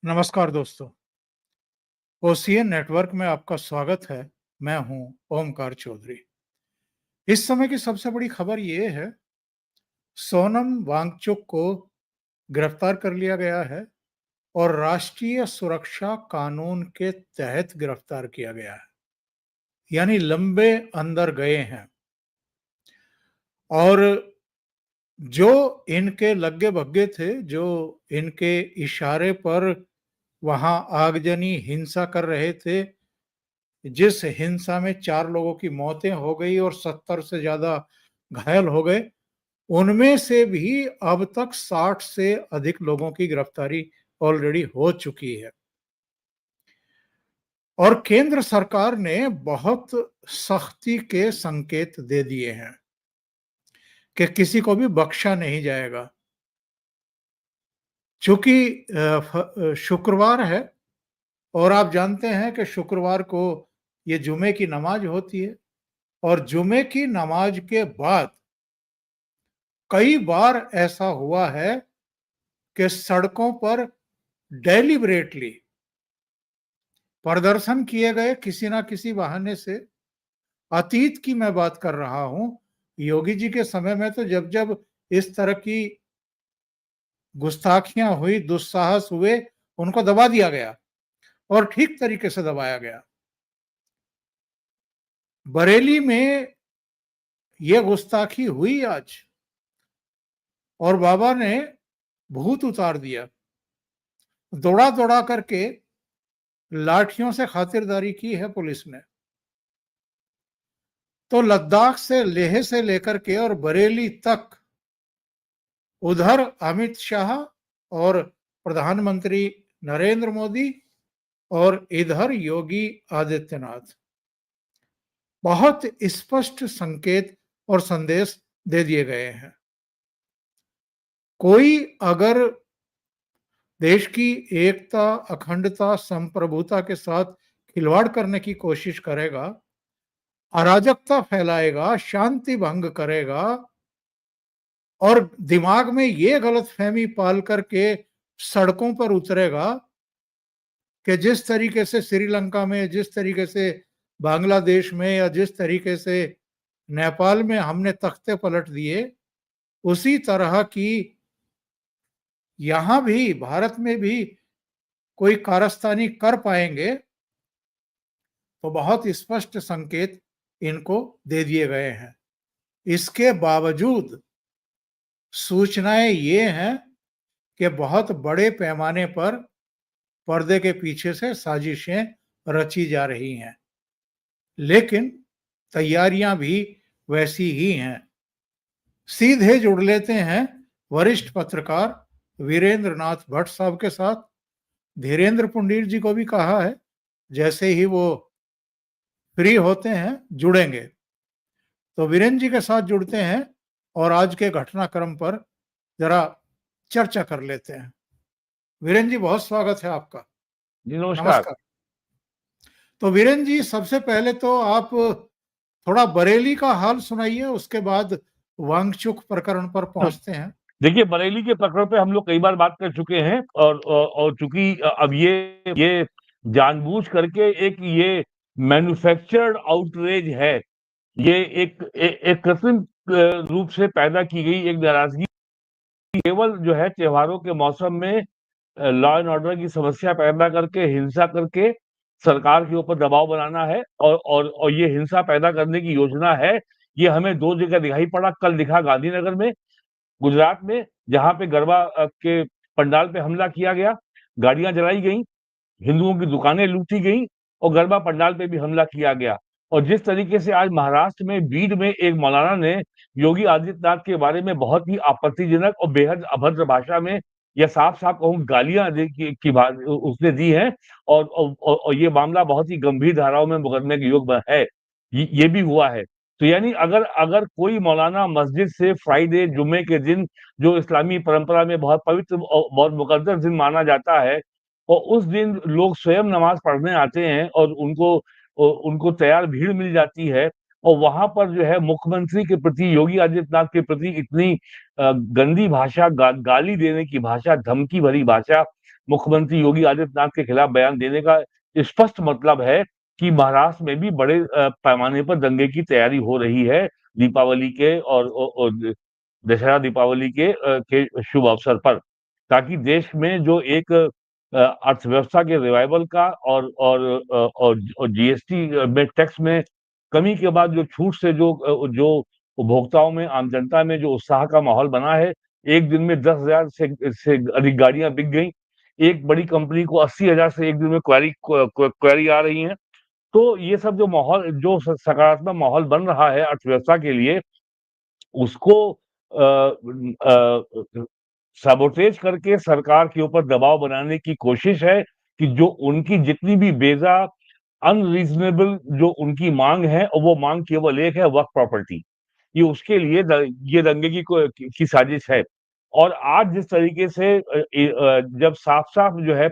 नमस्कार दोस्तों, OCN network में आपका स्वागत है। मैं हूं ओमकार चौधरी। इस समय की सबसे बड़ी खबर ये है, सोनम वांगचुक को गिरफ्तार कर लिया गया है और राष्ट्रीय सुरक्षा कानून के तहत गिरफ्तार किया गया है, यानी लंबे अंदर गए हैं। और जो इनके लग्गे-बग्गे थे, जो इनके इशारे पर वहां आगजनी हिंसा कर रहे थे, जिस हिंसा में 4 लोगों की मौतें हो गई और 70 से ज्यादा घायल हो गए, उनमें से भी अब तक 60 से अधिक लोगों की गिरफ्तारी ऑलरेडी हो चुकी है। और केंद्र सरकार ने बहुत सख्ती के संकेत दे दिए हैं कि किसी को भी बख्शा नहीं जाएगा। चूंकि शुक्रवार है और आप जानते हैं कि शुक्रवार को ये जुमे की नमाज होती है और जुमे की नमाज के बाद कई बार ऐसा हुआ है कि सड़कों पर डेलिबरेटली प्रदर्शन किए गए किसी ना किसी बहाने से। अतीत की मैं बात कर रहा हूं, योगी जी के समय में तो जब जब इस तरह की गुस्ताखियां हुई, दुस्साहस हुए, उनको दबा दिया गया और ठीक तरीके से दबाया गया। बरेली में यह गुस्ताखी हुई आज और बाबा ने भूत उतार दिया। दौड़ा दौड़ा करके लाठियों से खातिरदारी की है पुलिस ने। तो लद्दाख से, लेह से लेकर के और बरेली तक उधर अमित शाह और प्रधानमंत्री नरेंद्र मोदी और इधर योगी आदित्यनाथ बहुत स्पष्ट संकेत और संदेश दे दिए गए हैं। कोई अगर देश की एकता, अखंडता, संप्रभुता के साथ खिलवाड़ करने की कोशिश करेगा, अराजकता फैलाएगा, शांति भंग करेगा और दिमाग में ये गलतफहमी पाल करके सड़कों पर उतरेगा कि जिस तरीके से श्रीलंका में, जिस तरीके से बांग्लादेश में या जिस तरीके से नेपाल में हमने तख्ते पलट दिए, उसी तरह की यहां भी, भारत में भी कोई कारस्तानी कर पाएंगे, तो बहुत स्पष्ट संकेत इनको दे दिए गए हैं। इसके बावजूद सूचनाएं ये हैं कि बहुत बड़े पैमाने पर पर्दे के पीछे से साजिशें रची जा रही हैं, लेकिन तैयारियां भी वैसी ही हैं। सीधे जुड़ लेते हैं वरिष्ठ पत्रकार वीरेंद्र नाथ भट्ट साहब के साथ। धीरेन्द्र पुंडीर जी को भी कहा है, जैसे ही वो फ्री होते हैं जुड़ेंगे। तो वीरेंद्र जी के साथ जुड़ते हैं और आज के घटनाक्रम पर जरा चर्चा कर लेते हैं। वीरेंद्र जी, बहुत स्वागत है आपका। जी नमस्कार। नमस्कार। तो वीरेंद्र जी, सबसे पहले तो आप थोड़ा बरेली का हाल सुनाइए, उसके बाद वांगचुक प्रकरण पर पहुंचते हैं। देखिए, बरेली के प्रकरण पे हम लोग कई बार बात कर चुके हैं और चूंकि अब ये जानबूझ करके एक ये मैन्युफैक्चर्ड आउटरेज है, ये एक कृत्रिम रूप से पैदा की गई एक नाराजगी, केवल जो है त्योहारों के मौसम में लॉ एंड ऑर्डर की समस्या पैदा करके, हिंसा करके सरकार के ऊपर दबाव बनाना है और ये हिंसा पैदा करने की योजना है। ये हमें दो जगह दिखाई पड़ा। कल दिखा गांधीनगर में, गुजरात में, जहां पे गरबा के पंडाल पे हमला किया गया, गाड़ियां जलाई गई, हिंदुओं की दुकानें लूटी गई और गरबा पंडाल पे भी हमला किया गया। और जिस तरीके से आज महाराष्ट्र में बीड में एक मौलाना ने योगी आदित्यनाथ के बारे में बहुत ही आपत्तिजनक और बेहद अभद्र भाषा में, या साफ साफ कहूँ गालियां उसने दी हैं और ये मामला बहुत ही गंभीर धाराओं में मुकदमे के योग में है। ये भी हुआ है। तो यानी अगर अगर कोई मौलाना मस्जिद से फ्राइडे, जुम्मे के दिन, जो इस्लामी परंपरा में बहुत पवित्र और बहुत मुकद्दस दिन माना जाता है, और उस दिन लोग स्वयं नमाज पढ़ने आते हैं और उनको तैयार भीड़ मिल जाती है, और वहां पर जो है मुख्यमंत्री के प्रति, योगी आदित्यनाथ के प्रति इतनी गंदी भाषा, गाली देने की भाषा, धमकी भरी भाषा, मुख्यमंत्री योगी आदित्यनाथ के खिलाफ बयान देने का स्पष्ट मतलब है कि महाराष्ट्र में भी बड़े पैमाने पर दंगे की तैयारी हो रही है दीपावली के और दशहरा दीपावली के शुभ अवसर पर, ताकि देश में जो एक अर्थव्यवस्था के रिवाइवल का और जीएसटी में टैक्स में कमी के बाद जो छूट से जो उपभोक्ताओं में, आम जनता में जो उत्साह का माहौल बना है, एक दिन में 10,000 से अधिक गाड़ियां बिक गई। एक बड़ी कंपनी को 80,000 से एक दिन में क्वेरी आ रही है। तो ये सब जो माहौल, जो सकारात्मक माहौल बन रहा है अर्थव्यवस्था के लिए, उसको सबोटेज करके सरकार के ऊपर दबाव बनाने की कोशिश है कि जो उनकी जितनी भी बेजा अनरीजनेबल जो उनकी मांग है, और वो मांग केवल एक है, वक्फ प्रॉपर्टी। ये उसके लिए ये दंगे की साजिश है। और आज जिस तरीके से जब साफ-साफ जो है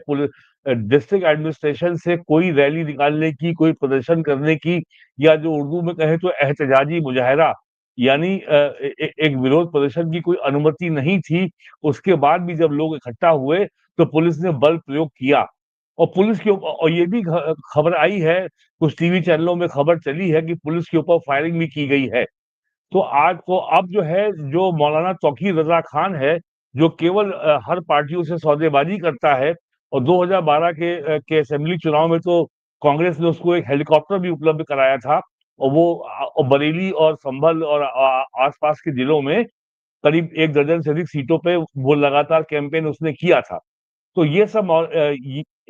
डिस्ट्रिक्ट एडमिनिस्ट्रेशन से कोई रैली निकालने की, कोई प्रदर्शन करने की, या जो उर्दू में कहें तो एहतजाजी मुजाहरा, यानी एक विरोध प्रदर्शन की कोई अनुमति नहीं थी। उसके बाद भी जब लोग इकट्ठा हुए तो पुलिस ने बल प्रयोग किया। और पुलिस के ऊपर, और ये भी खबर आई है, कुछ टीवी चैनलों में खबर चली है कि पुलिस के ऊपर फायरिंग भी की गई है। तो आज तो अब जो है, जो मौलाना तौकीर रज़ा खान है, जो केवल हर पार्टियों से सौदेबाजी करता है, और 2012 के असेंबली चुनाव में तो कांग्रेस ने उसको एक हेलीकॉप्टर भी उपलब्ध कराया था, और वो बरेली और संभल और आसपास के जिलों में करीब 1 दर्जन से अधिक सीटों पे वो लगातार कैंपेन उसने किया था। तो ये सब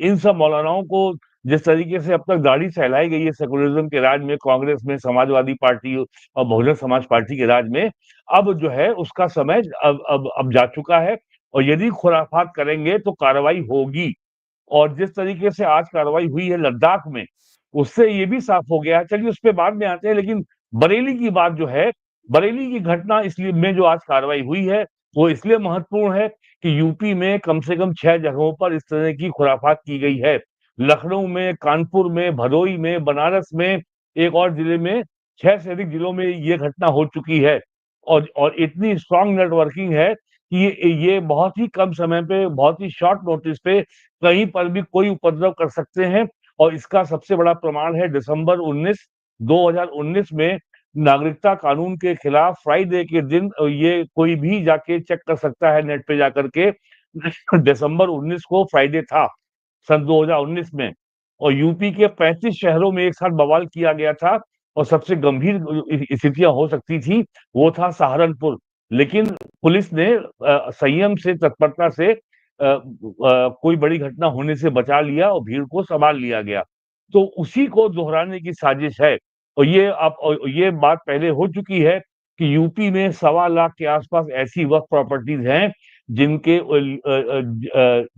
इन सब मौलानाओं को जिस तरीके से अब तक दाढ़ी सहलाई गई है सेकुलरिज्म के राज में, कांग्रेस में, समाजवादी पार्टी और बहुजन समाज पार्टी के राज में, अब जो है उसका समय अब जा चुका है। और यदि खुराफात करेंगे तो कार्रवाई होगी। और जिस तरीके से आज कार्रवाई हुई है लद्दाख में, उससे ये भी साफ हो गया है। चलिए उस पे बाद में आते हैं, लेकिन बरेली की बात जो है, बरेली की घटना इसलिए में जो आज कार्रवाई हुई है, वो इसलिए महत्वपूर्ण है कि यूपी में कम से कम 6 जगहों पर इस तरह की खुराफात की गई है। लखनऊ में, कानपुर में, भदोई में, बनारस में, एक और जिले में, 6 से अधिक जिलों में ये घटना हो चुकी है। और इतनी स्ट्रॉन्ग नेटवर्किंग है कि ये बहुत ही कम समय पे, बहुत ही शॉर्ट नोटिस पे कहीं पर भी कोई उपद्रव कर सकते हैं। और इसका सबसे बड़ा प्रमाण है दिसंबर 2019 में नागरिकता कानून के खिलाफ फ्राइडे के दिन, ये कोई भी जाके चेक कर सकता है नेट पे जाकर के, दिसंबर 19 को फ्राइडे था सन 2019 में। और यूपी के 35 शहरों में एक साथ बवाल किया गया था, और सबसे गंभीर स्थितियां हो सकती थी, वो था सहारनपुर। लेकिन पुलिस ने संयम से, तत्परता से कोई बड़ी घटना होने से बचा लिया और भीड़ को संभाल लिया गया। तो उसी को दोहराने की साजिश है। और ये बात पहले हो चुकी है कि यूपी में 1.25 लाख के आसपास ऐसी वक्फ प्रॉपर्टीज हैं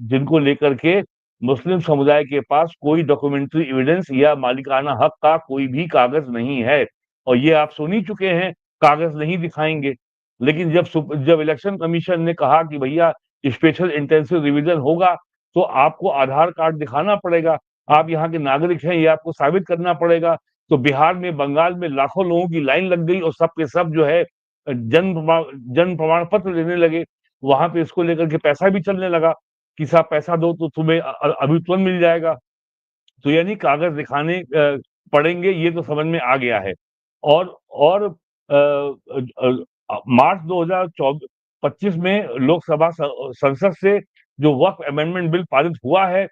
जिनको लेकर के मुस्लिम समुदाय के पास कोई डॉक्यूमेंट्री एविडेंस या मालिकाना हक का कोई भी कागज नहीं है। और ये आप सुन ही चुके हैं, कागज नहीं दिखाएंगे। लेकिन जब इलेक्शन कमीशन ने कहा कि भैया स्पेशल इंटेंसिव रिवीजन होगा, तो आपको आधार कार्ड दिखाना पड़ेगा, आप यहाँ के नागरिक हैं, ये आपको साबित करना पड़ेगा। तो बिहार में, बंगाल में लाखों लोगों की लाइन लग गई, और सब के सब जो है जन्म प्रमाण पत्र लेने लगे। वहां पे इसको लेकर के पैसा भी चलने लगा कि साहब पैसा दो तो तुम्हें अभी तुरंत मिल जाएगा। तो यानी कागज दिखाने पड़ेंगे, ये तो समझ में आ गया है। और मार्च 2025 में लोकसभा संसद से जो वक्फ अमेंडमेंट बिल पारित हुआ है,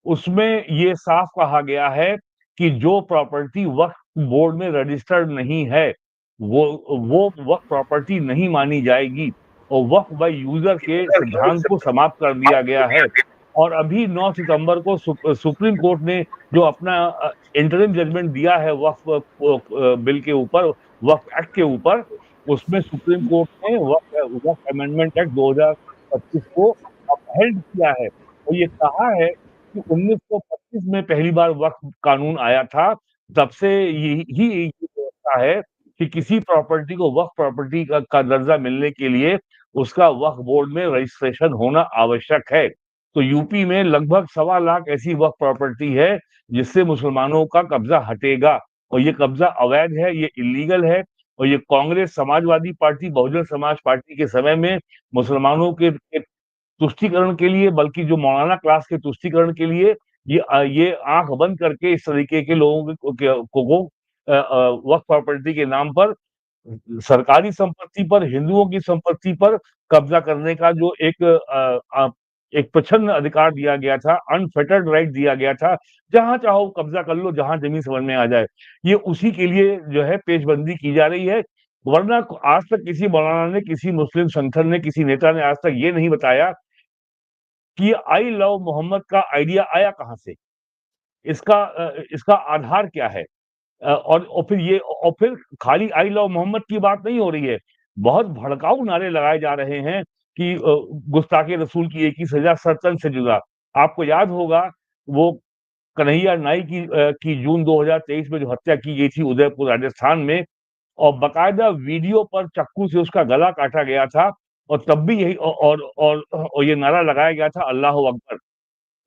उसमें ये साफ कहा गया है कि जो प्रॉपर्टी वक्फ बोर्ड में रजिस्टर्ड नहीं है, वो वक्फ प्रॉपर्टी नहीं मानी जाएगी। और वक्फ बाय यूजर के सिद्धांत को समाप्त कर दिया गया है। और अभी 9 सितंबर को सुप्रीम कोर्ट ने जो अपना इंटरिम जजमेंट दिया है वक्फ बिल के ऊपर, वक्फ एक्ट के ऊपर, उसमें सुप्रीम कोर्ट ने वक्फ अमेंडमेंट एक्ट 2025 को अपहेल्ड किया है। और ये कहा है कि 1925 में पहली बार वक्फ कानून आया था, तब से यही व्यवस्था है कि किसी प्रॉपर्टी को वक्फ प्रॉपर्टी का दर्जा मिलने के लिए उसका वक्फ बोर्ड में रजिस्ट्रेशन होना आवश्यक है। तो यूपी में लगभग 1.25 लाख ऐसी वक्फ प्रॉपर्टी है जिससे मुसलमानों का कब्जा हटेगा। और ये कब्जा अवैध है, ये इलीगल है। और ये कांग्रेस, समाजवादी पार्टी, बहुजन समाज पार्टी के समय में मुसलमानों के तुष्टीकरण के लिए, बल्कि जो मौलाना क्लास के तुष्टीकरण के लिए ये आंख बंद करके इस तरीके के लोगों को वक्फ प्रॉपर्टी के नाम पर सरकारी संपत्ति पर, हिंदुओं की संपत्ति पर कब्जा करने का जो एक प्रछन्न अधिकार दिया गया था, अनफेटर्ड राइट दिया गया था, जहां चाहो कब्जा कर लो, जहां जमीन समझ में आ जाए, ये उसी के लिए जो है पेशबंदी की जा रही है। वरना आज तक किसी मौलाना ने, किसी मुस्लिम संगठन ने, किसी नेता ने आज तक ये नहीं बताया कि आई लव मोहम्मद का आइडिया आया कहां से, इसका आधार क्या है। और फिर खाली आई लव मोहम्मद की बात नहीं हो रही है, बहुत भड़काऊ नारे लगाए जा रहे हैं कि गुस्ताखे रसूल की एक ही सजा सर्तन से जुदा। आपको याद होगा वो कन्हैया नाई की जून 2023 में जो हत्या की गई थी उदयपुर राजस्थान में, और बकायदा वीडियो पर चाकू से उसका गला काटा गया था, और तब भी यही और ये नारा लगाया गया था अल्लाह अकबर।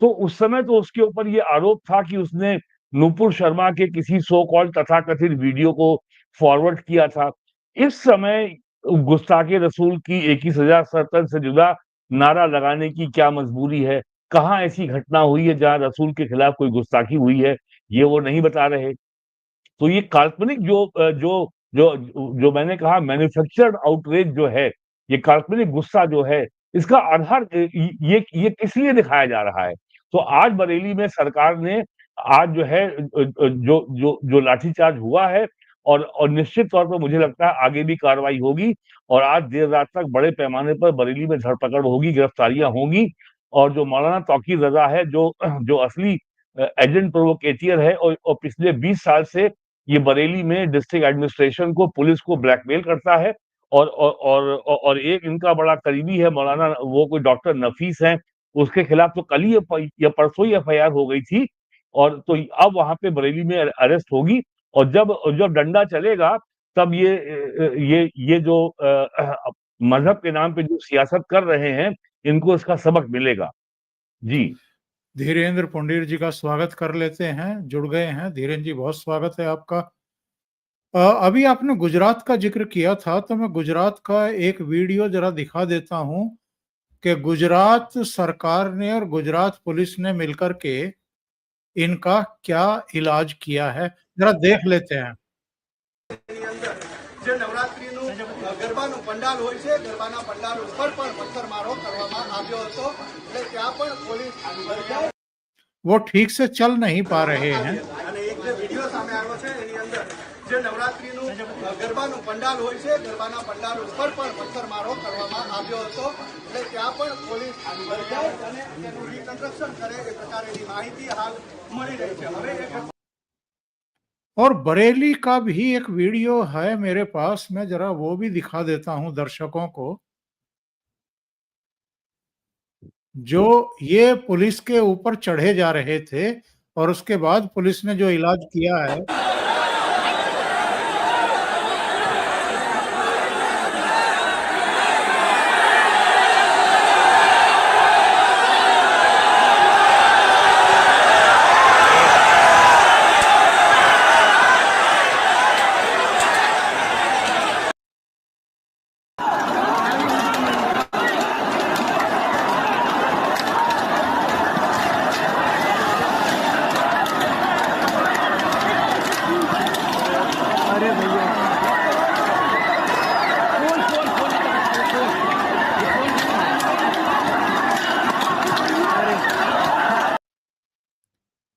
तो उस समय तो उसके ऊपर ये आरोप था कि उसने नूपुर शर्मा के किसी सो कॉल्ड तथाकथित वीडियो को फॉरवर्ड किया था। इस समय गुस्ताखे रसूल की एक ही सजा सर्तन से जुदा नारा लगाने की क्या मजबूरी है? कहाँ ऐसी घटना हुई है जहां रसूल के खिलाफ कोई गुस्ताखी हुई है? ये वो नहीं बता रहे। तो ये काल्पनिक जो मैंने कहा मैन्युफैक्चर्ड आउटरेज जो है, ये काल्पनिक गुस्सा जो है, इसका आधार ये किस लिए दिखाया जा रहा है? तो आज बरेली में सरकार ने आज जो है जो लाठीचार्ज हुआ है, और निश्चित तौर पर मुझे लगता है आगे भी कार्रवाई होगी, और आज देर रात तक बड़े पैमाने पर बरेली में धरपकड़ होगी, गिरफ्तारियां होंगी, और जो मौलाना तौकीर रजा है, जो असली एजेंट प्रोवोकेटियर है, और पिछले 20 साल से ये बरेली में डिस्ट्रिक्ट एडमिनिस्ट्रेशन को, पुलिस को ब्लैकमेल करता है, और एक इनका बड़ा करीबी है मौलाना, वो कोई डॉक्टर नफीस है, उसके खिलाफ तो कल ही या परसों ही एफआईआर हो गई थी, और तो अब वहां पे बरेली में अरेस्ट होगी, और जब डंडा चलेगा तब ये जो मजहब के नाम पे जो सियासत कर रहे हैं, इनको इसका सबक मिलेगा। जी धीरेन्द्र पुंडीर जी का स्वागत कर लेते हैं, जुड़ गए हैं। धीरेन्द्र जी, बहुत स्वागत है आपका। अभी आपने गुजरात का जिक्र किया था, तो मैं गुजरात का एक वीडियो जरा दिखा देता हूं कि गुजरात सरकार ने और गुजरात पुलिस ने मिलकर के इनका क्या इलाज किया है, जरा देख लेते हैं। જે નવરાત્રીનું ગરબાનું પંડાલ હોય છે, ગરબાના પંડાલ ઉપર પણ પથ્થરમારો કરવામાં આવ્યો હતો, એટલે ત્યાં પણ પોલીસ वो ठीक से चल नहीं पा रहे हैं। અને એક જે વિડીયો સામે આવ્યો છે એની અંદર જે નવરાત્રીનું ગરબાનું પંડાલ હોય છે, ગરબાના પંડાલ ઉપર પણ પથ્થરમારો કરવામાં આવ્યો હતો, એટલે ત્યાં પણ પોલીસ જાય અને તેનું રિકન્સ્ટ્રક્શન કરે એ પ્રકારની માહિતી હાલ મળી રહી છે। હવે એક और बरेली का भी एक वीडियो है मेरे पास, मैं जरा वो भी दिखा देता हूं दर्शकों को। जो ये पुलिस के ऊपर चढ़े जा रहे थे और उसके बाद पुलिस ने जो इलाज किया है,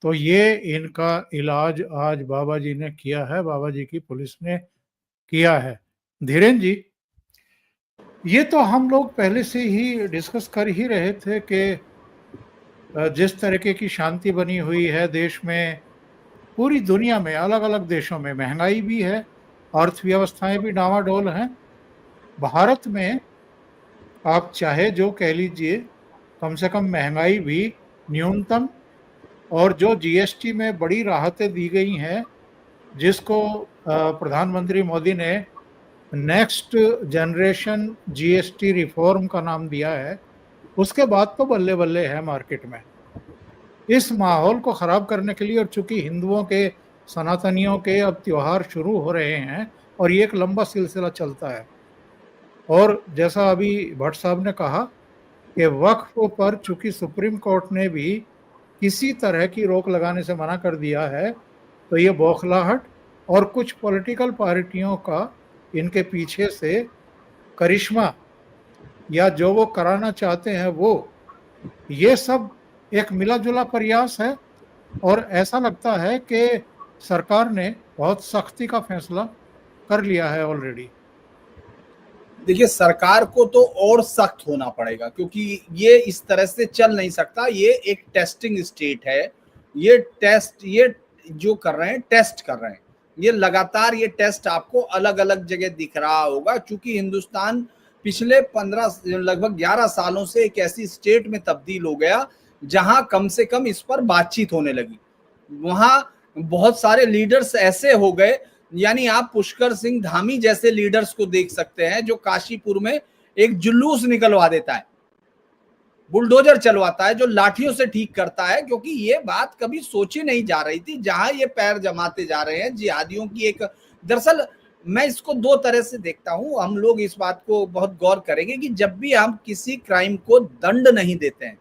तो ये इनका इलाज आज बाबा जी ने किया है, बाबा जी की पुलिस ने किया है। धीरेन्द्र जी, ये तो हम लोग पहले से ही डिस्कस कर ही रहे थे कि जिस तरीके की शांति बनी हुई है देश में, पूरी दुनिया में अलग अलग देशों में महंगाई भी है, अर्थव्यवस्थाएं भी डावाडोल हैं। भारत में आप चाहे जो कह लीजिए, कम से कम महंगाई भी न्यूनतम, और जो जीएसटी में बड़ी राहतें दी गई हैं, जिसको प्रधानमंत्री मोदी ने नेक्स्ट जनरेशन जीएसटी रिफॉर्म का नाम दिया है, उसके बाद तो बल्ले बल्ले है मार्केट में। इस माहौल को खराब करने के लिए, और चूंकि हिंदुओं के, सनातनियों के अब त्योहार शुरू हो रहे हैं और ये एक लंबा सिलसिला चलता है, और जैसा अभी भट्ट साहब ने कहा कि वक्फ पर चूंकि सुप्रीम कोर्ट ने भी किसी तरह की रोक लगाने से मना कर दिया है, तो ये बौखलाहट और कुछ पॉलिटिकल पार्टियों का इनके पीछे से करिश्मा या जो वो कराना चाहते हैं वो, ये सब एक मिला जुला प्रयास है। और ऐसा लगता है कि सरकार ने बहुत सख्ती का फैसला कर लिया है ऑलरेडी। देखिए, सरकार को तो और सख्त होना पड़ेगा, क्योंकि ये इस तरह से चल नहीं सकता। ये एक टेस्टिंग स्टेट है। ये जो कर रहे हैं, टेस्ट कर रहे हैं। ये लगातार ये टेस्ट आपको अलग अलग जगह दिख रहा होगा, क्योंकि हिंदुस्तान पिछले 15 लगभग 11 सालों से एक ऐसी स्टेट में तब्दील हो गया जहां कम से कम इस पर बातचीत होने लगी। वहां बहुत सारे लीडर्स ऐसे हो गए, यानी आप पुष्कर सिंह धामी जैसे लीडर्स को देख सकते हैं, जो काशीपुर में एक जुलूस निकलवा देता है, बुलडोजर चलवाता है, जो लाठियों से ठीक करता है, क्योंकि ये बात कभी सोची नहीं जा रही थी। जहां ये पैर जमाते जा रहे हैं जिहादियों की एक, दरअसल मैं इसको दो तरह से देखता हूं। हम लोग इस बात को बहुत गौर करेंगे कि जब भी हम किसी क्राइम को दंड नहीं देते हैं,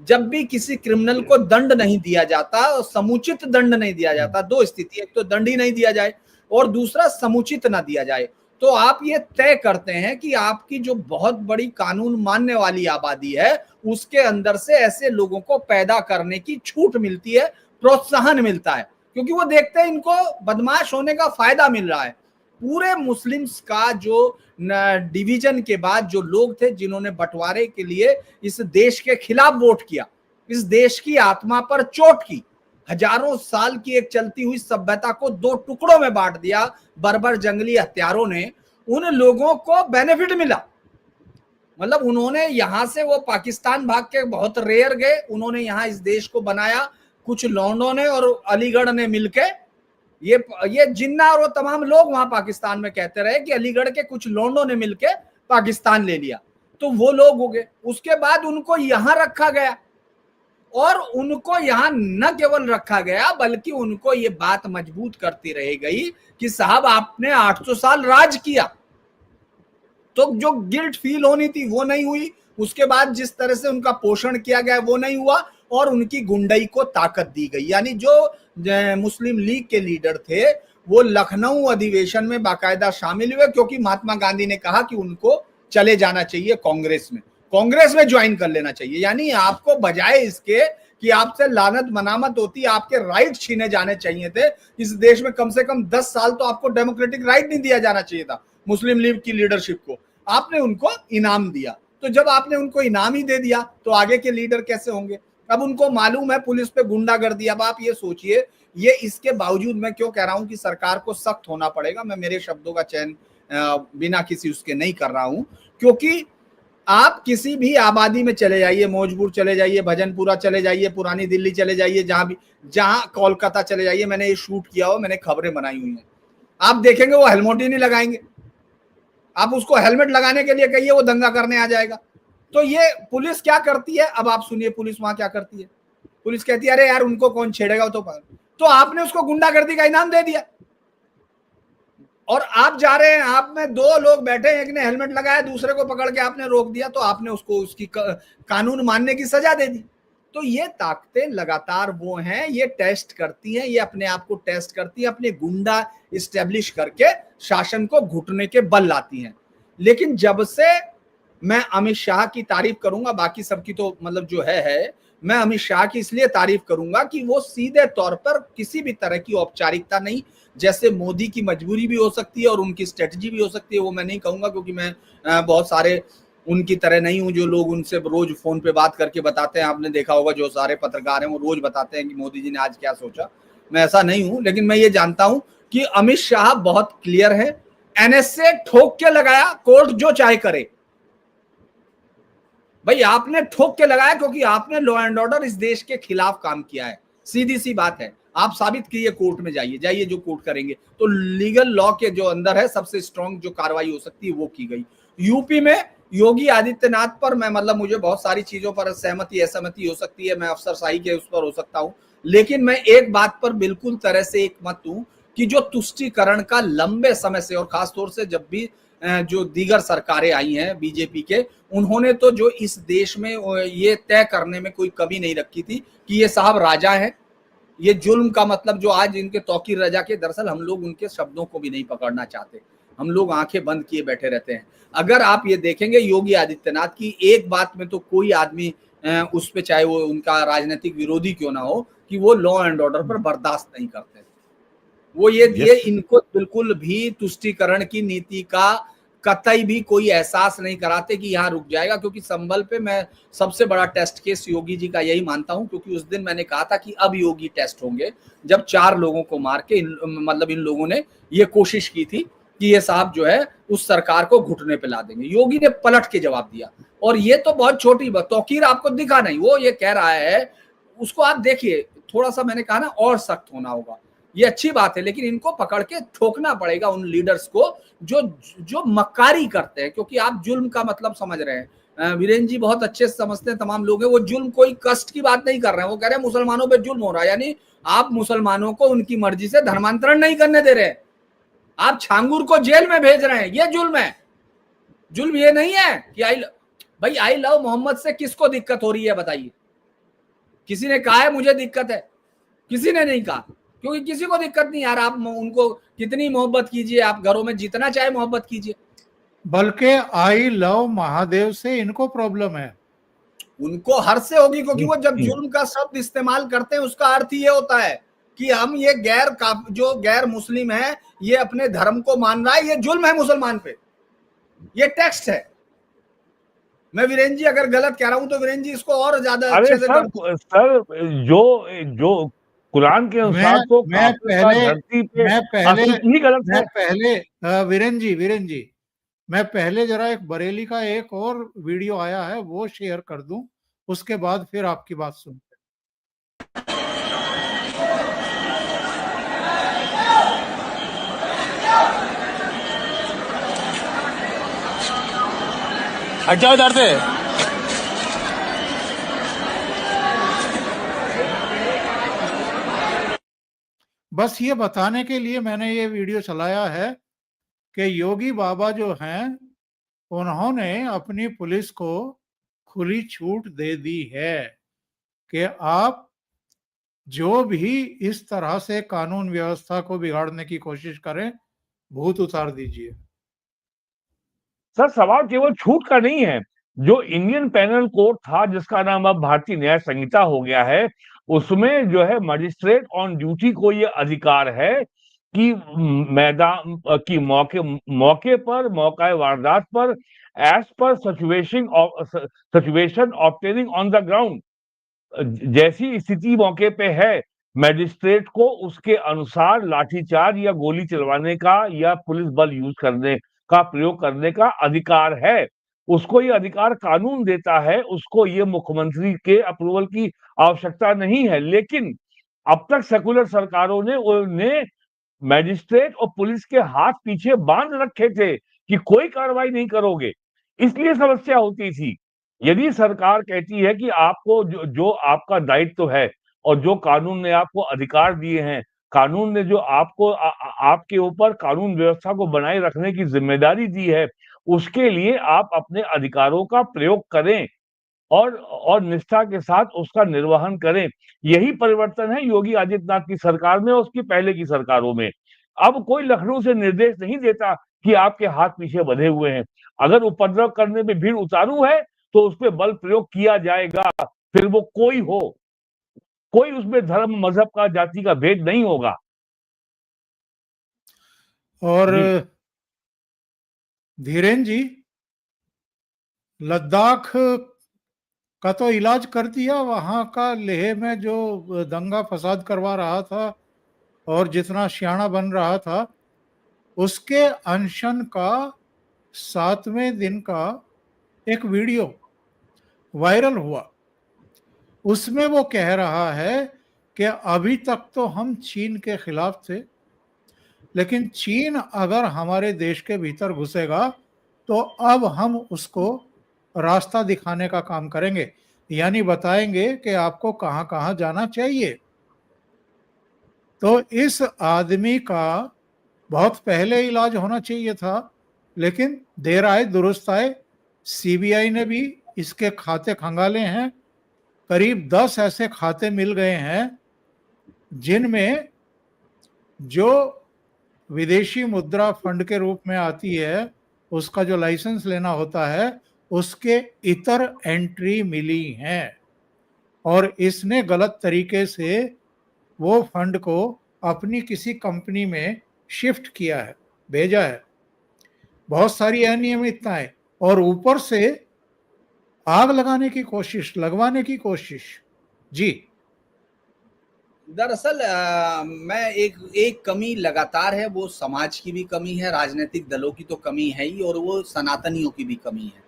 जब भी किसी क्रिमिनल को दंड नहीं दिया जाता, समुचित दंड नहीं दिया जाता, दो स्थिति, एक तो दंड ही नहीं दिया जाए और दूसरा समुचित ना दिया जाए, तो आप ये तय करते हैं कि आपकी जो बहुत बड़ी कानून मानने वाली आबादी है उसके अंदर से ऐसे लोगों को पैदा करने की छूट मिलती है, प्रोत्साहन मिलता है, क्योंकि वो देखते हैं इनको बदमाश होने का फायदा मिल रहा है। पूरे मुस्लिम्स का जो डिवीजन के बाद जो लोग थे जिन्होंने बंटवारे के लिए इस देश के खिलाफ वोट किया, इस देश की आत्मा पर चोट की, हजारों साल की एक चलती हुई सभ्यता को दो टुकड़ों में बांट दिया बर्बर जंगली हत्यारों ने, उन लोगों को बेनिफिट मिला। मतलब उन्होंने यहां से, वो पाकिस्तान भाग के बहुत रेयर गए, उन्होंने यहां इस देश को बनाया। कुछ लौंडों ने और अलीगढ़ ने मिलके, ये जिन्ना और वो तमाम लोग वहां पाकिस्तान में कहते रहे कि अलीगढ़ के कुछ लौंडों ने मिलके पाकिस्तान ले लिया, तो वो लोग हो गए। उसके बाद उनको यहां रखा गया, और उनको यहां न केवल रखा गया बल्कि उनको ये बात मजबूत करती रह गई कि साहब आपने 800 साल राज किया, तो जो गिल्ट फील होनी थी वो नहीं हुई। उसके बाद जिस तरह से उनका पोषण किया गया वो नहीं हुआ, और उनकी गुंडई को ताकत दी गई। यानी जो मुस्लिम लीग के लीडर थे वो लखनऊ अधिवेशन में बाकायदा शामिल हुए, क्योंकि महात्मा गांधी ने कहा कि उनको चले जाना चाहिए कांग्रेस में ज्वाइन कर लेना चाहिए। यानी आपको बजाय इसके कि आपसे लानत मनामत होती, आपके राइट छीने जाने चाहिए थे। इस देश में कम से कम 10 साल तो आपको डेमोक्रेटिक राइट नहीं दिया जाना चाहिए था मुस्लिम लीग की लीडरशिप को, आपने उनको इनाम दिया। तो जब आपने उनको इनाम ही दे दिया तो आगे के लीडर कैसे होंगे? अब उनको मालूम है पुलिस पे गुंडागर्दी। अब आप ये सोचिए, ये इसके बावजूद मैं क्यों कह रहा हूं कि सरकार को सख्त होना पड़ेगा। मैं मेरे शब्दों का चयन बिना किसी उसके नहीं कर रहा हूं, क्योंकि आप किसी भी आबादी में चले जाइए, मौजपुर चले जाइए, भजनपुरा चले जाइए, पुरानी दिल्ली चले जाइए, जहां कोलकाता चले जाइए, मैंने ये शूट किया हो, मैंने खबरें बनाई हुई हैं, आप देखेंगे वो हेलमेट ही नहीं लगाएंगे। आप उसको हेलमेट लगाने के लिए कहिए, वो दंगा करने आ जाएगा। तो ये पुलिस क्या करती है, अब आप सुनिए पुलिस वहां क्या करती है। पुलिस कहती है अरे यार उनको कौन छेड़ेगा, तो आपने उसको गुंडागर्दी का इनाम दे दिया, और आप जा रहे हैं, आप में दो लोग बैठे हैं, एक ने हेलमेट लगाया, दूसरे को पकड़ के आपने रोक दिया, तो आपने उसको उसकी कानून मानने की सजा दे दी। तो ये ताकतें लगातार वो हैं, ये टेस्ट करती हैं, ये अपने आप को टेस्ट करती हैं, अपने गुंडा इस्टेब्लिश करके शासन को घुटने के बल लाती हैं। लेकिन जब से मैं अमित शाह की तारीफ करूंगा, बाकी सबकी तो मतलब जो है, मैं अमित शाह की इसलिए तारीफ करूंगा कि वो सीधे तौर पर किसी भी तरह की औपचारिकता नहीं, जैसे मोदी की मजबूरी भी हो सकती है और उनकी स्ट्रेटजी भी हो सकती है, वो मैं नहीं कहूंगा, क्योंकि मैं बहुत सारे उनकी तरह नहीं हूं जो लोग उनसे रोज फोन पे बात करके बताते हैं। आपने देखा होगा जो सारे पत्रकार हैं वो रोज बताते हैं कि मोदी जी ने आज क्या सोचा, मैं ऐसा नहीं हूं। लेकिन मैं ये जानता हूं कि अमित शाह बहुत क्लियर है, एनएसए ठोक के लगाया, कोर्ट जो चाहे करे। भाई आपने ठोक के लगाया क्योंकि आपने लॉ एंड ऑर्डर इस देश के खिलाफ काम किया है, सीधी सी बात है। आप साबित कीजिए, कोर्ट में जाइए जो कोर्ट करेंगे, तो लीगल लॉ के जो अंदर है सबसे स्ट्रांग जो कार्रवाई हो सकती है वो की गई। यूपी में योगी आदित्यनाथ पर मैं मतलब मुझे बहुत सारी चीजों पर सहमति असहमति हो सकती है, मैं अफसरशाही के उस पर हो सकता हूं, लेकिन मैं एक बात पर बिल्कुल तरह से एक मत हूं कि जो तुष्टीकरण का लंबे समय से, और खासतौर से जब भी जो दीगर सरकारें आई हैं बीजेपी के, उन्होंने तो जो इस देश में ये तय करने में कोई कमी नहीं रखी थी कि ये साहब राजा हैं, ये जुल्म का मतलब जो आज इनके तौकीर रजा के, दरअसल हम लोग उनके शब्दों को भी नहीं पकड़ना चाहते, हम लोग आंखें बंद किए बैठे रहते हैं। अगर आप ये देखेंगे योगी आदित्यनाथ की एक बात में तो कोई आदमी उस पे, चाहे वो उनका राजनीतिक विरोधी क्यों ना हो, कि वो लॉ एंड ऑर्डर पर बर्दाश्त नहीं करते। वो ये इनको बिल्कुल भी तुष्टीकरण की नीति का कतई भी कोई एहसास नहीं कराते कि यहाँ रुक जाएगा, क्योंकि संभल पे मैं सबसे बड़ा टेस्ट केस योगी जी का यही मानता हूं, क्योंकि उस दिन मैंने कहा था कि अब योगी टेस्ट होंगे, जब 4 लोगों को मार के मतलब इन लोगों ने ये कोशिश की थी कि ये साहब जो है उस सरकार को घुटने पे ला देंगे। योगी ने पलट के जवाब दिया, और ये तो बहुत छोटी बात, तौकीर आपको दिखा नहीं, वो ये कह रहा है, उसको आप देखिए, थोड़ा सा मैंने कहा ना और सख्त होना होगा, ये अच्छी बात है, लेकिन इनको पकड़ के ठोकना पड़ेगा उन लीडर्स को जो जो मक्कारी करते हैं, क्योंकि आप जुल्म का मतलब समझ रहे हैं, वीरेंद्र जी बहुत अच्छे से समझते हैं, तमाम लोग हैं, वो जुल्म कोई कष्ट की बात नहीं कर रहे हैं, वो कह रहे हैं मुसलमानों पे जुल्म हो रहा है, यानी आप मुसलमानों को उनकी मर्जी से धर्मांतरण नहीं करने दे रहे, आप छांगुर को जेल में भेज रहे हैं, ये जुल्म है। जुल्म ये नहीं है कि भाई आई लव मोहम्मद से किसको दिक्कत हो रही है बताइए? किसी ने कहा है मुझे दिक्कत है? किसी ने नहीं कहा, क्योंकि किसी को दिक्कत नहीं यार, आप उनको कितनी मोहब्बत कीजिए, आप घरों में जितना चाहे मोहब्बत कीजिए, बल्कि आई लव महादेव से इनको प्रॉब्लम है। उनको हर से होगी, क्योंकि वो जब जुल्म का शब्द इस्तेमाल करते हैं उसका अर्थ ये होता है कि हम ये जो गैर मुस्लिम है, ये अपने धर्म को मान रहा है, ये जुल्म है मुसलमान पे, ये टेक्स्ट है। मैं वीरेंद्र जी अगर गलत कह रहा हूं तो वीरेंद्र जी इसको और ज्यादा अच्छे से सर जो कुरान के अनुसार तो धरती पे ही गलत है। वीरेंद्र जी मैं पहले जरा एक बरेली का एक और वीडियो आया है वो शेयर कर दूं, उसके बाद फिर आपकी बात सुनते। हट जाओ इधर से। बस ये बताने के लिए मैंने ये वीडियो चलाया है कि योगी बाबा जो हैं उन्होंने अपनी पुलिस को खुली छूट दे दी है कि आप जो भी इस तरह से कानून व्यवस्था को बिगाड़ने की कोशिश करें, भूत उतार दीजिए। सर सवाल केवल छूट का नहीं है, जो इंडियन पैनल कोड था जिसका नाम अब भारतीय न्याय संहिता हो गया है, उसमें जो है मजिस्ट्रेट ऑन ड्यूटी को ये अधिकार है कि मैदान की मौके पर मौका वारदात पर as per situation obtaining on the ground, जैसी स्थिति मौके पे है, मैजिस्ट्रेट को उसके अनुसार लाठीचार्ज या गोली चलवाने का या पुलिस बल यूज करने का प्रयोग करने का अधिकार है। उसको ये अधिकार कानून देता है, उसको ये मुख्यमंत्री के अप्रूवल की आवश्यकता नहीं है। लेकिन अब तक सेकुलर सरकारों ने मैजिस्ट्रेट और पुलिस के हाथ पीछे बांध रखे थे कि कोई कार्रवाई नहीं करोगे, इसलिए समस्या होती थी। यदि सरकार कहती है कि आपको जो आपका दायित्व है और जो कानून ने आपको अधिकार दिए हैं, कानून ने जो आपको आपके ऊपर कानून व्यवस्था को बनाए रखने की जिम्मेदारी दी है, उसके लिए आप अपने अधिकारों का प्रयोग करें और निष्ठा के साथ उसका निर्वहन करें। यही परिवर्तन है योगी आदित्यनाथ की सरकार में और उसकी पहले की सरकारों में। अब कोई लखनऊ से निर्देश नहीं देता कि आपके हाथ पीछे बंधे हुए हैं। अगर उपद्रव करने में भीड़ उतारू है तो उस पर बल प्रयोग किया जाएगा, फिर वो कोई हो, कोई उसमें धर्म मजहब का जाति का भेद नहीं होगा। और धीरेन जी, लद्दाख का तो इलाज कर दिया, वहां का लेह में जो दंगा फसाद करवा रहा था और जितना सियाना बन रहा था, उसके अनशन का 7वें दिन का एक वीडियो वायरल हुआ। उसमें वो कह रहा है कि अभी तक तो हम चीन के खिलाफ थे, लेकिन चीन अगर हमारे देश के भीतर घुसेगा तो अब हम उसको रास्ता दिखाने का काम करेंगे, यानी बताएंगे कि आपको कहां कहां जाना चाहिए। तो इस आदमी का बहुत पहले इलाज होना चाहिए था, लेकिन देर आए दुरुस्त आए। सीबीआई ने भी इसके खाते खंगाले हैं। करीब 10 ऐसे खाते मिल गए हैं जिनमें जो विदेशी मुद्रा फंड के रूप में आती है, उसका जो लाइसेंस लेना होता है, उसके इतर एंट्री मिली हैं और इसने गलत तरीके से वो फंड को अपनी किसी कंपनी में शिफ्ट किया है, भेजा है। बहुत सारी अनियमितताएं और ऊपर से आग लगाने की कोशिश, लगवाने की कोशिश। जी दरअसल मैं एक कमी लगातार है, वो समाज की भी कमी है, राजनीतिक दलों की तो कमी है ही, और वो सनातनियों की भी कमी है।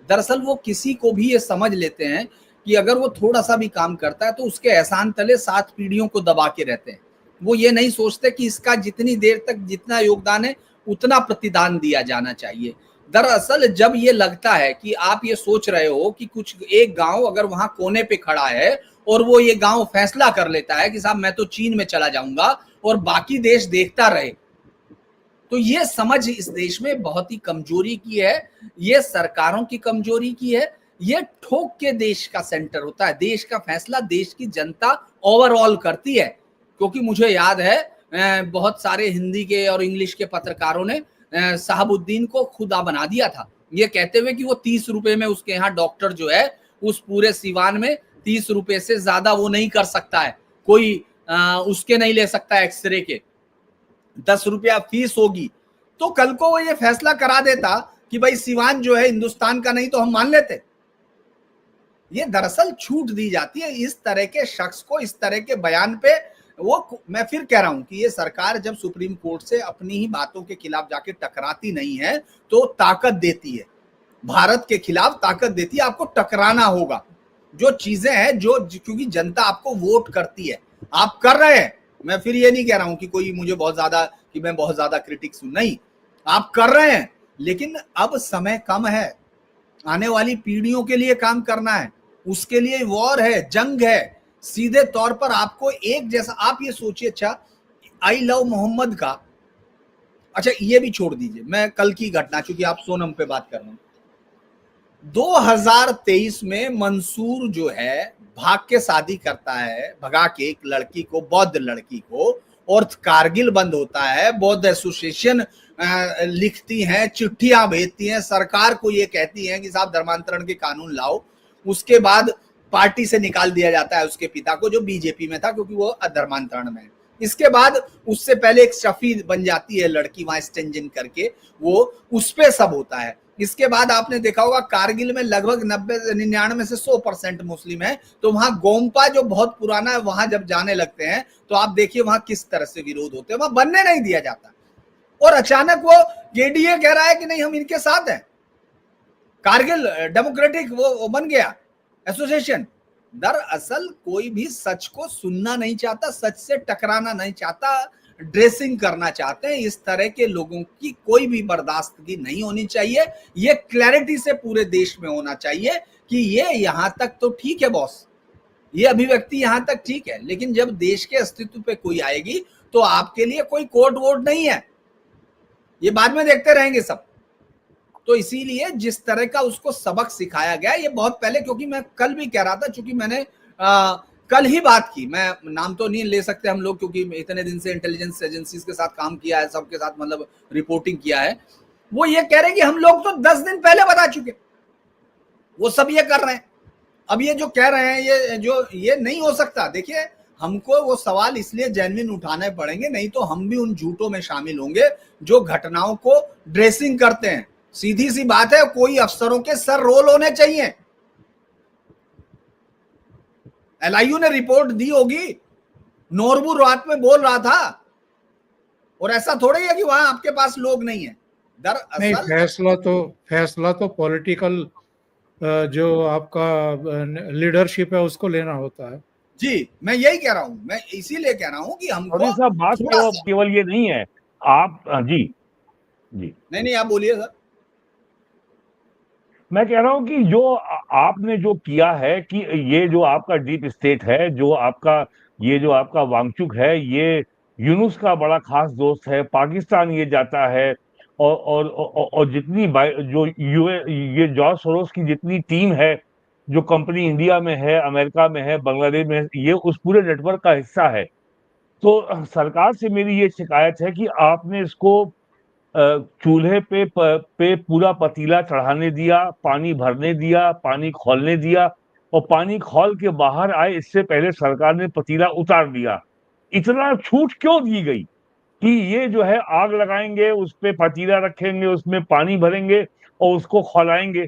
दरअसल वो किसी को भी ये समझ लेते हैं कि अगर वो थोड़ा सा भी काम करता है तो उसके एहसान तले 7 पीढ़ियों को दबा के रहते हैं। वो ये नहीं सोचते कि इसका जितनी देर तक जितना योगदान है उतना प्रतिदान दिया जाना चाहिए। दरअसल जब ये लगता है कि आप ये सोच रहे हो कि कुछ एक गांव अगर वहां कोने पे खड़ा है और वो ये गांव फैसला कर लेता है कि साहब मैं तो चीन में चला जाऊंगा और बाकी देश देखता रहे, तो ये समझ इस देश में बहुत ही कमजोरी की है, ये सरकारों की कमजोरी की है। ये ठोक के देश का सेंटर होता है, देश का फैसला देश की जनता ओवरऑल करती है। क्योंकि मुझे याद है बहुत सारे हिंदी के और इंग्लिश के पत्रकारों ने शहाबुद्दीन को खुदा बना दिया था, ये कहते हुए कि वो 30 रुपए में उसके यहाँ डॉक्टर जो है उस पूरे सिवान में 30 रुपए से ज्यादा वो नहीं कर सकता है, कोई उसके नहीं ले सकता एक्सरे के, 10 रुपया फीस होगी। तो कल को वो ये फैसला करा देता कि भाई सिवान जो है हिंदुस्तान का नहीं, तो हम मान लेते। ये दरअसल छूट दी जाती है इस तरह के शख्स को, इस तरह के बयान पे। वो मैं फिर कह रहा हूं कि ये सरकार जब सुप्रीम कोर्ट से अपनी ही बातों के खिलाफ जाके टकराती नहीं है तो ताकत देती है, भारत के खिलाफ ताकत देती है। आपको टकराना होगा, जो चीजें हैं जो, क्योंकि जनता आपको वोट करती है, आप कर रहे हैं। मैं फिर ये नहीं कह रहा हूं कि कोई मुझे बहुत ज्यादा, कि मैं बहुत ज्यादा क्रिटिक्स हूं, नहीं, आप कर रहे हैं, लेकिन अब समय कम है, आने वाली पीढ़ियों के लिए काम करना है, उसके लिए वॉर है, जंग है। सीधे तौर पर आपको एक जैसा, आप ये सोचिए, अच्छा आई लव मोहम्मद का, अच्छा ये भी छोड़ दीजिए, मैं कल की घटना, चूंकि आप सोनम पे बात कर रहे हैं, 2023 में मंसूर जो है भाग के शादी करता है, भगा के एक लड़की को, बौद्ध लड़की को, और कारगिल बंद होता है, बौद्ध एसोसिएशन लिखती हैं, चिट्ठियां भेजती हैं, सरकार को ये कहती हैं कि साहब धर्मांतरण के कानून लाओ। उसके बाद पार्टी से निकाल दिया जाता है उसके पिता को, जो बीजेपी में था, क्योंकि वो धर्मांतरण में है। इसके बाद उससे पहले एक शफी बन जाती है लड़की वहां स्टेंजन करके, वो उस पे सब होता है। इसके बाद आपने देखा होगा कारगिल में लगभग 90-99 से 100% मुस्लिम है, तो वहां गोम्पा जो बहुत पुराना है, वहां जब जाने लगते हैं तो आप देखिए वहां किस तरह से विरोध होते हैं, वहां बनने नहीं दिया जाता। और अचानक वो केडीए कह रहा है कि नहीं हम इनके साथ हैं, कारगिल डेमोक्रेटिक वो बन गया एसोसिएशन। दरअसल कोई भी सच को सुनना नहीं चाहता, सच से टकराना नहीं चाहता, ड्रेसिंग करना चाहते हैं। इस तरह के लोगों की कोई भी बर्दाश्तगी नहीं होनी चाहिए। ये क्लैरिटी से पूरे देश में होना चाहिए कि ये यहां तक तो ठीक है बॉस, ये अभिव्यक्ति यहां तक ठीक है, लेकिन जब देश के अस्तित्व पे कोई आएगी तो आपके लिए कोई कोर्ट वोट नहीं है, ये बाद में देखते रहेंगे सब। तो इसीलिए जिस तरह का उसको सबक सिखाया गया, ये बहुत पहले, क्योंकि मैं कल भी कह रहा था, चूंकि मैंने कल ही बात की, मैं नाम तो नहीं ले सकते हम लोग, क्योंकि इतने दिन से इंटेलिजेंस एजेंसीज के साथ काम किया है, सबके साथ मतलब रिपोर्टिंग किया है। वो ये कह रहे हैं कि हम लोग तो 10 दिन पहले बता चुके, वो सब ये कर रहे हैं। अब ये जो कह रहे हैं ये नहीं हो सकता। देखिए, हमको वो सवाल इसलिए जेन्युइन उठाने पड़ेंगे, नहीं तो हम भी उन झूठों में शामिल होंगे जो घटनाओं को ड्रेसिंग करते हैं। सीधी सी बात है, कोई अफसरों के सर रोल होने चाहिए। एलआईयू ने रिपोर्ट दी होगी, नोरबू रात में बोल रहा था, और ऐसा थोड़ा ही है कि वहां आपके पास लोग नहीं है। नहीं, फैसला तो पॉलिटिकल जो आपका लीडरशिप है उसको लेना होता है। जी, मैं यही कह रहा हूं, मैं इसीलिए कह रहा हूं कि हमको बात केवल ये नहीं है। आप जी जी नहीं, आप बोलिए सर। मैं कह रहा हूं कि जो आपने जो किया है, कि ये जो आपका डीप स्टेट है, जो आपका ये जो आपका वांगचुक है, ये यूनुस का बड़ा खास दोस्त है, पाकिस्तान ये जाता है, और जितनी जो ये जॉर्ज सोरोस की जितनी टीम है, जो कंपनी इंडिया में है, अमेरिका में है, बांग्लादेश में है, ये उस पूरे नेटवर्क का हिस्सा है। तो सरकार से मेरी ये शिकायत है कि आपने इसको चूल्हे पे पूरा पतीला चढ़ाने दिया, पानी भरने दिया, पानी खौलने दिया, और पानी खौल के बाहर आए इससे पहले सरकार ने पतीला उतार दिया। इतना छूट क्यों दी गई कि ये जो है आग लगाएंगे, उस पे पतीला रखेंगे, उसमें पानी भरेंगे और उसको खौलाएंगे।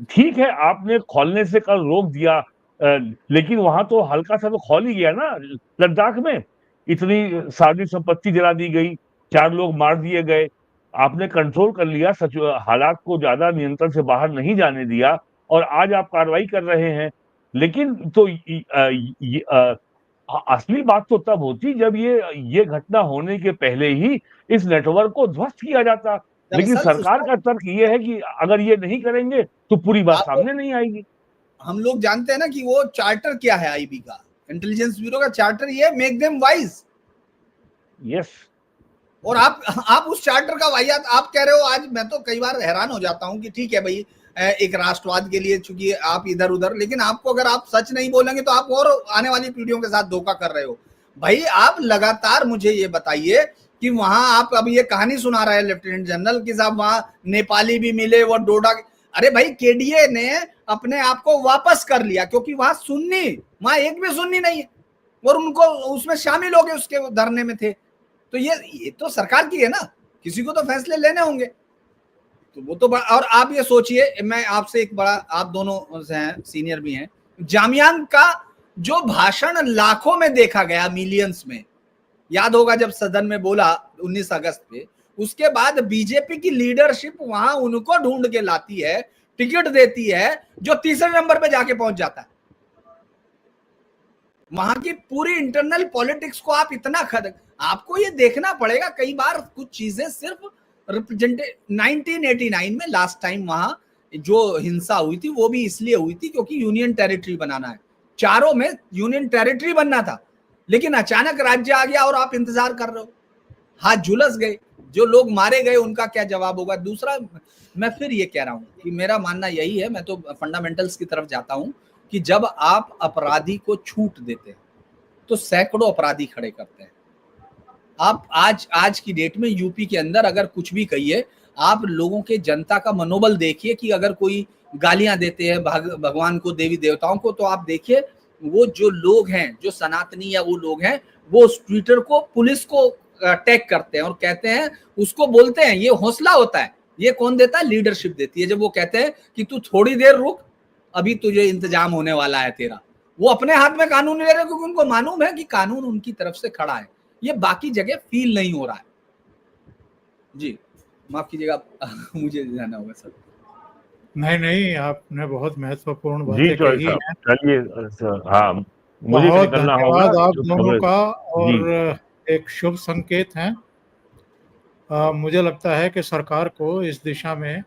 ठीक है, आपने खौलने से कल रोक दिया, लेकिन वहां तो हल्का सा तो खौल ही गया ना। लद्दाख में इतनी सारी संपत्ति जला दी गई, 4 लोग मार दिए गए, आपने कंट्रोल कर लिया, हालात को ज्यादा नियंत्रण से बाहर नहीं जाने दिया, और आज आप कार्रवाई कर रहे हैं। लेकिन तो असली बात तो तब होती जब ये घटना होने के पहले ही इस नेटवर्क को ध्वस्त किया जाता। लेकिन दरअसल सरकार का तर्क ये है कि अगर ये नहीं करेंगे तो पूरी बात सामने नहीं आएगी। हम लोग जानते हैं ना कि वो चार्टर क्या है, आईबी का, इंटेलिजेंस ब्यूरो का चार्टर ये मेक देम वाइज। यस। और आप उस चार्टर का वाहियात आप कह रहे हो। आज मैं तो कई बार हैरान हो जाता हूं कि ठीक है भाई, एक राष्ट्रवाद के लिए चूंकि आप इधर उधर, लेकिन आपको अगर आप सच नहीं बोलेंगे तो आप और आने वाली पीढ़ियों के साथ धोखा कर रहे हो। भाई आप लगातार मुझे ये बताइए कि वहां आप अब ये कहानी सुना रहे हैं लेफ्टिनेंट जनरल कि साहब वहां नेपाली भी मिले, वो डोडा। अरे भाई केडीए ने अपने आप को वापस कर लिया क्योंकि वहां सुन्नी, वहां एक भी सुन्नी नहीं है, और उनको उसमें शामिल हो गए, उसके धरने में थे। तो ये तो सरकार की है ना, किसी को तो फैसले लेने होंगे। तो वो तो और आप ये सोचिए, मैं आपसे एक बड़ा, आप दोनों से हैं, सीनियर भी हैं, जामियान का जो भाषण लाखों में देखा गया, मिलियंस में, याद होगा जब सदन में बोला 19 अगस्त पे, उसके बाद बीजेपी की लीडरशिप वहां उनको ढूंढ के लाती है, टिकट देती है, जो तीसरे नंबर पे जाके पहुंच जाता है। वहां की पूरी इंटरनल पॉलिटिक्स को आप इतना आपको ये देखना पड़ेगा। कई बार कुछ चीजें सिर्फ रिप्रेजेंटेटिव, 1989 में लास्ट टाइम वहां जो हिंसा हुई थी वो भी इसलिए हुई थी क्योंकि यूनियन टेरिटरी बनाना है, चारों में यूनियन टेरिटरी बनना था, लेकिन अचानक राज्य आ गया और आप इंतजार कर रहे हो, हाथ झुलस गए, जो लोग मारे गए उनका क्या जवाब होगा। दूसरा, मैं फिर ये कह रहा हूं कि मेरा मानना यही है, मैं तो फंडामेंटल्स की तरफ जाता हूं कि जब आप अपराधी को छूट देते हैं तो सैकड़ों अपराधी खड़े करते हैं। आप आज की डेट में यूपी के अंदर अगर कुछ भी कहिए, आप लोगों के जनता का मनोबल देखिए कि अगर कोई गालियां देते हैं भगवान को, देवी देवताओं को, तो आप देखिए वो जो लोग हैं, जो सनातनी या वो लोग हैं, वो उस ट्विटर को, पुलिस को टैग करते हैं और कहते हैं, उसको बोलते हैं, ये हौसला होता है। ये कौन देता है? लीडरशिप देती है। जब वो कहते हैं कि तू थोड़ी देर रुक, अभी तुझे इंतजाम होने वाला है तेरा, वो अपने हाथ में कानून ले रहे क्योंकि उनको मालूम है कि कानून उनकी तरफ से खड़ा है। ये बाकी जगह फील नहीं हो रहा है। जी माफ कीजिएगा, मुझे जाना होगा सर। नहीं, आपने बहुत महत्वपूर्ण बातें कही हैं। चलिए, हाँ, मुझे बहुत निकलना होगा। धन्यवाद आप दोनों का, और एक शुभ संकेत है। मुझे लगता है कि सरकार को इस दिशा में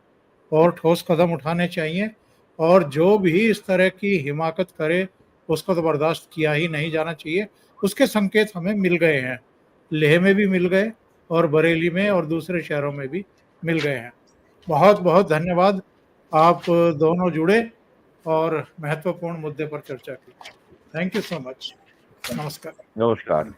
और ठोस कदम उठाने चाहिए, और जो भी इस तरह की हिमाकत करे उसको तो बर्दाश्त किया ही नहीं जाना चाहिए। उसके संकेत हमें मिल गए हैं, लेह में भी मिल गए और बरेली में और दूसरे शहरों में भी मिल गए हैं। बहुत बहुत धन्यवाद, आप दोनों जुड़े और महत्वपूर्ण मुद्दे पर चर्चा की। Thank you so much. नमस्कार। नमस्कार।